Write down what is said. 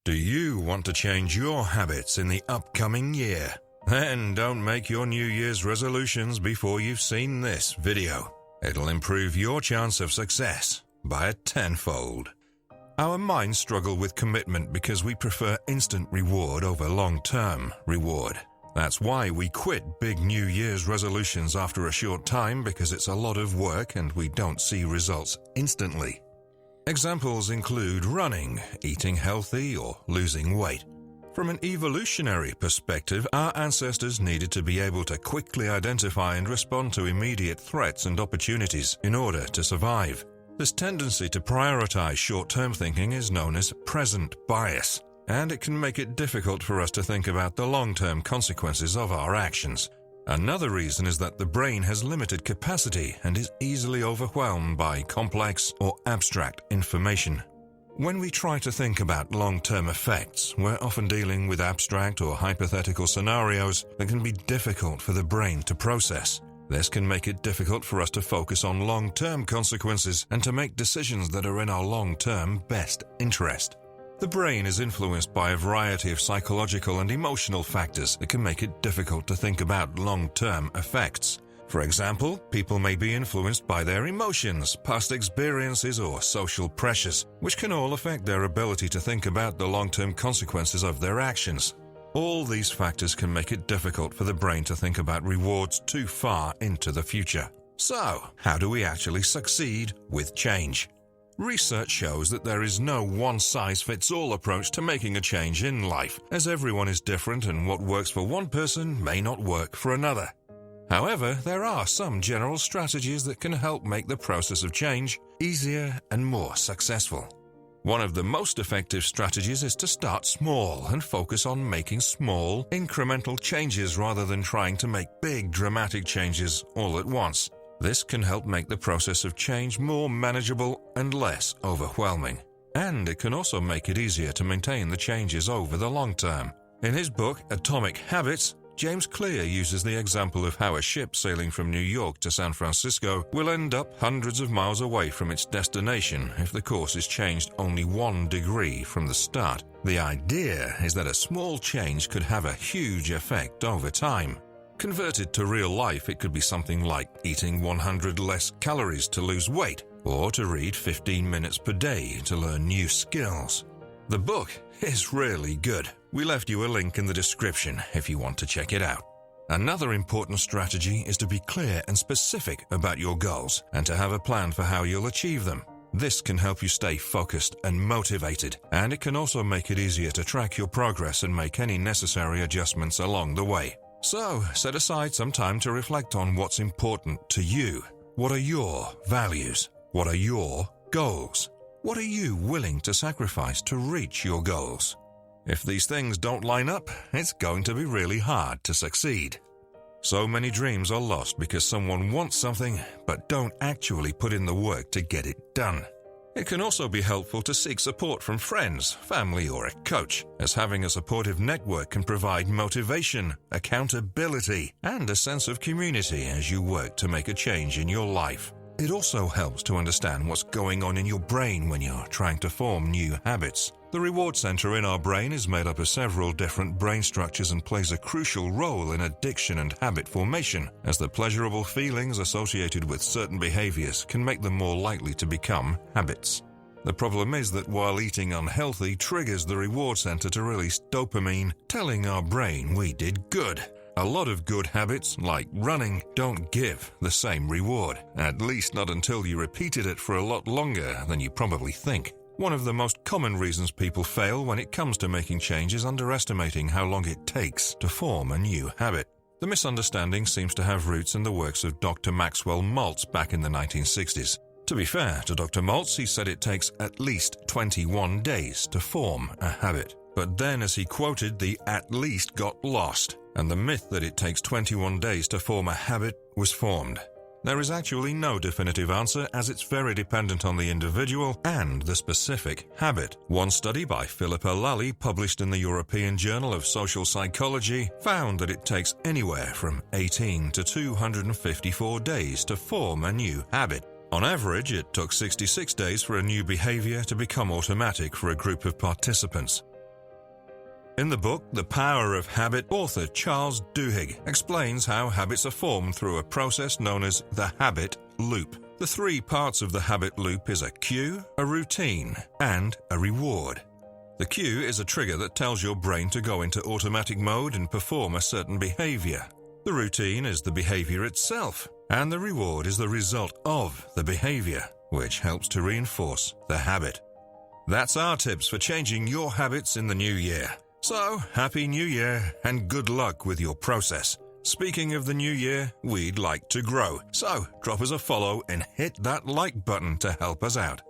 Do you want to change your habits in the upcoming year? Then don't make your New Year's resolutions before you've seen this video. It'll improve your chance of success by a tenfold. Our minds struggle with commitment because we prefer instant reward over long-term reward. That's why we quit big New Year's resolutions after a short time, because it's a lot of work and we don't see results instantly. Examples include running, eating healthy, or losing weight. From an evolutionary perspective, our ancestors needed to be able to quickly identify and respond to immediate threats and opportunities in order to survive. This tendency to prioritize short-term thinking is known as present bias, and it can make it difficult for us to think about the long-term consequences of our actions. Another reason is that the brain has limited capacity and is easily overwhelmed by complex or abstract information. When we try to think about long-term effects, we're often dealing with abstract or hypothetical scenarios that can be difficult for the brain to process. This can make it difficult for us to focus on long-term consequences and to make decisions that are in our long-term best interest. The brain is influenced by a variety of psychological and emotional factors that can make it difficult to think about long-term effects. For example, people may be influenced by their emotions, past experiences, or social pressures, which can all affect their ability to think about the long-term consequences of their actions. All these factors can make it difficult for the brain to think about rewards too far into the future. So, how do we actually succeed with change? Research shows that there is no one-size-fits-all approach to making a change in life, as everyone is different and what works for one person may not work for another. However, there are some general strategies that can help make the process of change easier and more successful. One of the most effective strategies is to start small and focus on making small, incremental changes rather than trying to make big, dramatic changes all at once. This can help make the process of change more manageable and less overwhelming. And it can also make it easier to maintain the changes over the long term. In his book, Atomic Habits, James Clear uses the example of how a ship sailing from New York to San Francisco will end up hundreds of miles away from its destination if the course is changed only 1 degree from the start. The idea is that a small change could have a huge effect over time. Converted to real life, it could be something like eating 100 less calories to lose weight, or to read 15 minutes per day to learn new skills. The book is really good. We left you a link in the description if you want to check it out. Another important strategy is to be clear and specific about your goals and to have a plan for how you'll achieve them. This can help you stay focused and motivated, and it can also make it easier to track your progress and make any necessary adjustments along the way. So, set aside some time to reflect on what's important to you. What are your values? What are your goals? What are you willing to sacrifice to reach your goals? If these things don't line up, it's going to be really hard to succeed. So many dreams are lost because someone wants something but don't actually put in the work to get it done. It can also be helpful to seek support from friends, family, or a coach, as having a supportive network can provide motivation, accountability, and a sense of community as you work to make a change in your life. It also helps to understand what's going on in your brain when you're trying to form new habits. The reward center in our brain is made up of several different brain structures and plays a crucial role in addiction and habit formation, as the pleasurable feelings associated with certain behaviors can make them more likely to become habits. The problem is that while eating unhealthy triggers the reward center to release dopamine, telling our brain we did good. A lot of good habits, like running, don't give the same reward, at least not until you repeated it for a lot longer than you probably think. One of the most common reasons people fail when it comes to making change is underestimating how long it takes to form a new habit. The misunderstanding seems to have roots in the works of Dr. Maxwell Maltz back in the 1960s. To be fair to Dr. Maltz, he said it takes at least 21 days to form a habit. But then, as he quoted, the "at least" got lost, and the myth that it takes 21 days to form a habit was formed. There is actually no definitive answer, as it's very dependent on the individual and the specific habit. One study by Philippa Lally, published in the European Journal of Social Psychology, found that it takes anywhere from 18 to 254 days to form a new habit. On average, it took 66 days for a new behavior to become automatic for a group of participants. In the book, The Power of Habit, author Charles Duhigg explains how habits are formed through a process known as the habit loop. The three parts of the habit loop is a cue, a routine, and a reward. The cue is a trigger that tells your brain to go into automatic mode and perform a certain behavior. The routine is the behavior itself, and the reward is the result of the behavior, which helps to reinforce the habit. That's our tips for changing your habits in the new year. So, Happy New Year and good luck with your process. Speaking of the new year, we'd like to grow. So, drop us a follow and hit that like button to help us out.